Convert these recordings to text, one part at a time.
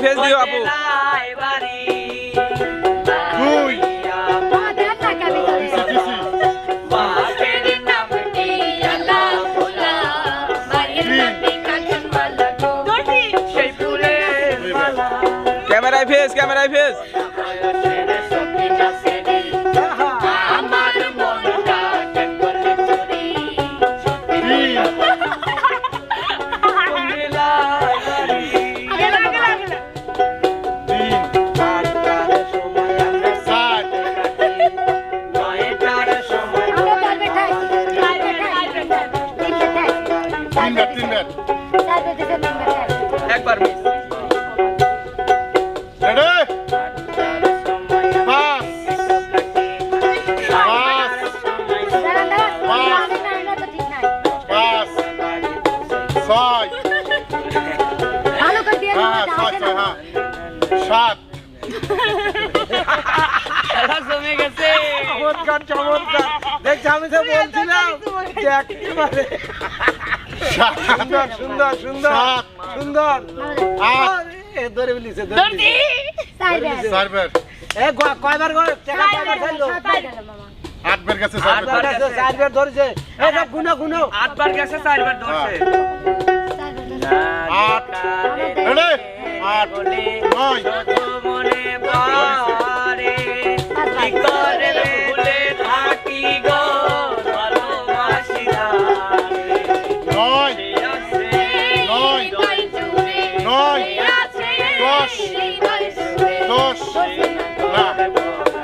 Face দিও আপু। দুই ক্যামেরায় ফেস, ক্যামেরায় ফেস। একবার মিস। সুন্দর সুন্দর সুন্দর। কয়বার আটবার গেছে, চারবার ধরেছে। গুনো গুনো, আটবার গেছে, চারবার ধরছে। আট আট নয় মনে পারে কি করে ভুলে থাকি গো ভালোবাসি না। নয় নয় নয় দশ দশ না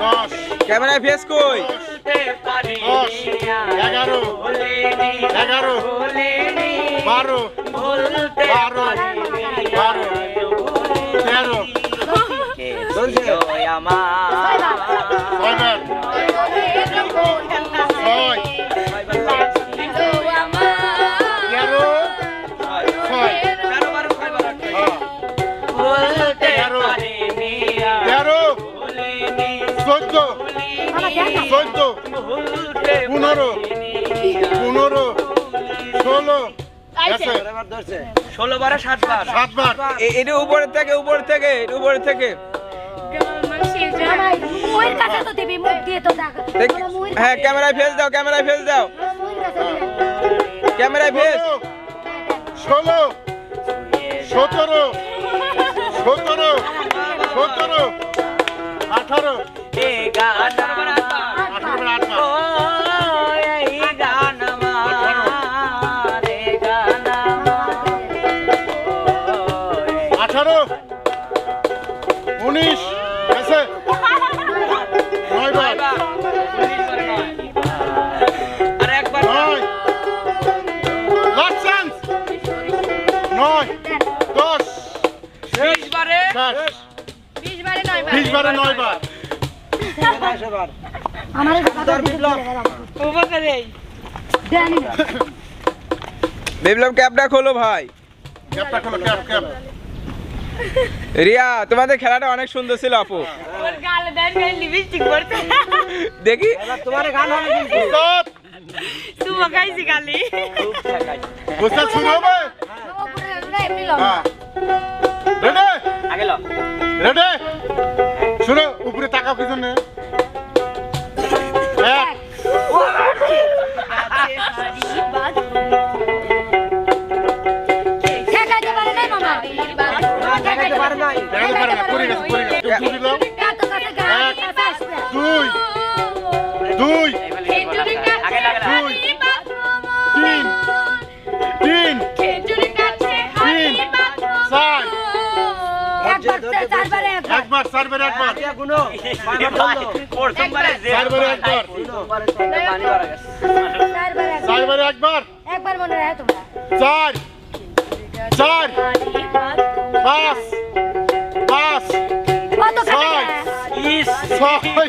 দশ ক্যামেরায় ফেস কই? 10 11 11 12 12 13 এটা উপরে থেকে, উপর থেকে, উপর থেকে। হ্যাঁ ক্যামেরায় ফেস দাও, ক্যামেরায় ফেস দাও, ক্যামেরায় ফেস। 16 17 17 17 18 19 আছে 9 বার আর একবার 9 লাস্ট চান্স 9 10 20 বারে 20 বারে 9 বার বিপ্লব ক্যাপটা খোলো ভাই। ক্যাপটা খোলো, ক্যাপ ক্যাপ। রিয়া তোমাদের খেলাটা অনেক সুন্দর ছিল আপু। দেখি তোমার গান হবে কিন্তু। বুঝতে শুরু হবে। রেডি আগে লো, রেডি শুনো, উপরে তাকা পিছনে। এক দুই দুই তিন তিন একবার চারবার একবার চারবার একবার চার চার পাঁচ পাঁচ ছয় ছয়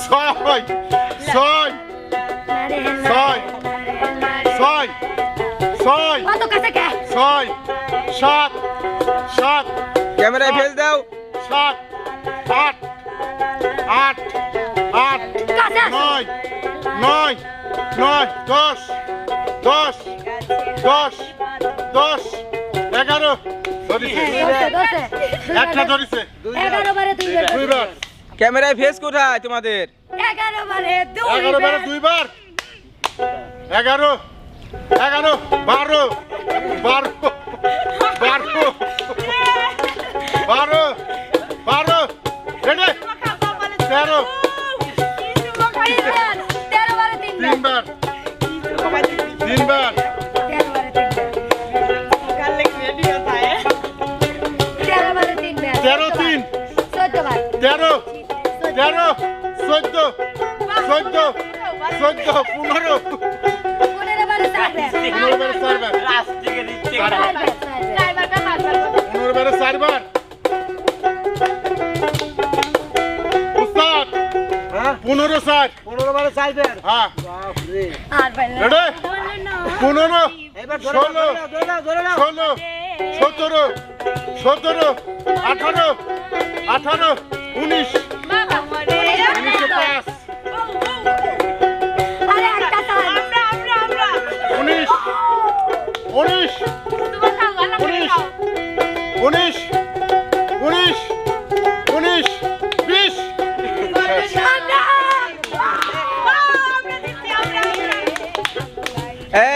ছয় ছয় ছয় ছয় ছয় ছয় সাত সাত ক্যামেরায় ফেস দাও। 7 8 8 8 9 9 9 10 10 10 10 11 11 একটা ধরেছে 11 বারে 2 বার দুইবার ক্যামেরায় ফেস কোথায় তোমাদের? 11 বারে 2 11 বারে দুইবার 11 11 12 12 12 12 12 রেডি 13 13 বারে 3 বার 3 বার 13 বারে 3 বার 13 বারে 3 বার 13 3 14 বার 13 13 14 14 14 15 15 বারে 4 বার 15 বারে 4 বার লাস্ট থেকে দিচ্ছে 4 বার 15 বারে 4 বার উস্তাদ হ্যাঁ 15 4 15 বারে চাইবেন হ্যাঁ বাপ রে আর ভাই রেডি 15 এবার ধরে নাও ধরে নাও ধরে নাও 16 17 18 18 19 বাবা 19 পাস আরে একটা তাল 19 19 19 19 19 20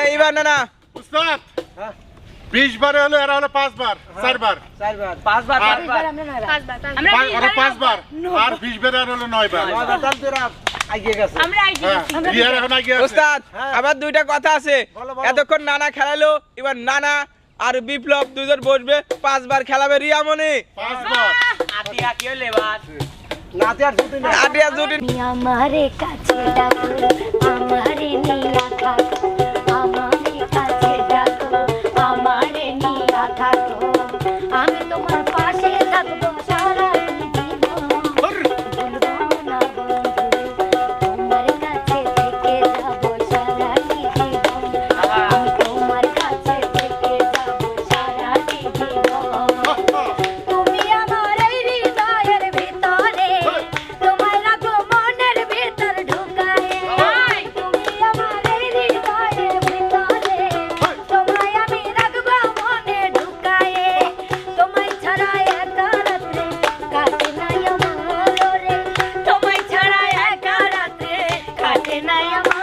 এইবার না না উস্তাদ হ্যাঁ 20 বারে হলো এরা হলো 5 বার 4 বার চাইবার 5 বার 5 বার আমরা 9 বার ওরা 5 বার আর 20 বারে আর হলো 9 বার নয় বার তাল তোরা আগে গেছে হ্যাঁ রিয়ার এখন আগে আছে ওস্তাদ হ্যাঁ। আবার দুইটা কথা আছে। বলো, বলো। এতক্ষণ নানা খেলালো, এবার নানা আর বিপ্লব দুজন বসবে, 5 বার খেলাবে রিয়ামণি। 5 বার আতিয়া কি হলে বাদ নাতে আর ছুটি না আটিয়া জুটি আমারে কাছে ডাকো আমারে নিয়া থাকো আমারে কাছে ডাকো আমারে নিয়া থাকো আমি তোমার পাশে থাকবো সারা জীবন ভুলবো না বন্ধু তোমার কাছে থেকে যাবো সারা জীবন আমি তোমার কাছে থেকে যাবো সারা জীবন তুমি আমার এই হৃদয়ের ভিতরে তোমায় রাখো মনের ভিতর ঢুকায়ে তুমি আমার এই হৃদয়ের ভিতরে তোমায় আমি রাখবো মনে ঢুকায়ে তোমায় ছাড়া একা রাত্রে কাটে না আমার রে তোমায় ছাড়া একা রাত্রে কাটে না আমার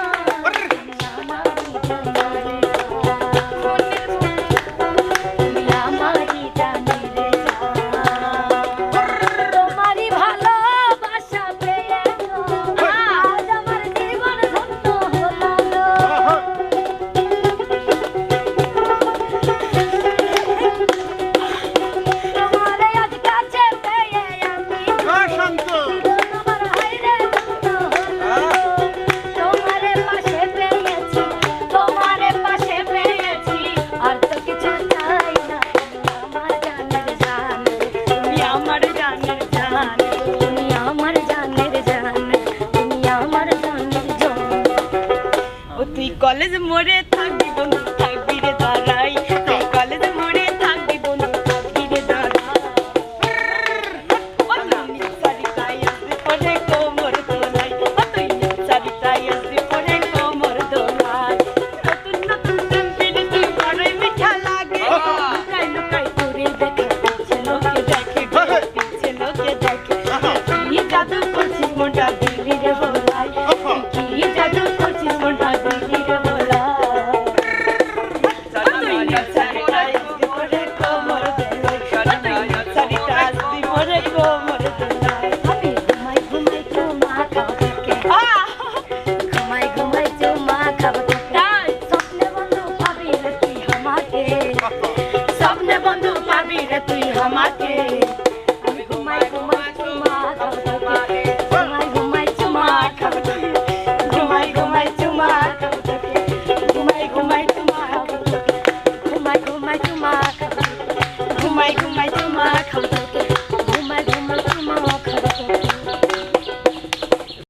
তুমি আমারই জানের তোমারই ভালোবাসা পেয়ে আজ আমার জীবন ধন্য হলো তোমার আজ কাছে পেয়ে আমি শান্ত আমার হায়রে ধন্য হলো তোমারে পাশে পেয়েছি তোমারে পাশে পেয়েছি আর তো কিছু চাই না আমার জানের জান তুমি আমার জানের জান তুমি আমার জানের জান তুমি আমার জানের জান ও তুই কলেজ মোড়ে থাকবি বন্ধু থাকবি রে দাঁড়াই তুই কলেজ মোড়ে থাকবি বন্ধু থাকবি রে দাঁড়াই ও তুই সারিতাই আসবি পরে কোমর দোলাই ও তুই সারিতাই আসবি পরে কোমর দোলাই নতুন নতুন প্রেম তুই বড়ই মিঠা লাগে লুকাই লুকাই তোরে দেখে পিছে লোকে দেখে পিছে লোকে দেখে কি জাদু করছিস মোটা দিলি রে বলাই কি জাদু করছিস মোটা দিলি রে বলাই আমি ঘুমাই ঘুমাই তো মা খাবো তোকে ঘুমাই ঘুমাই তো মা খাবো তোকে স্বপ্নে বন্ধু পাবি রে তুই আমাকে স্বপ্নে বন্ধু পাবি রে তুই আমাকে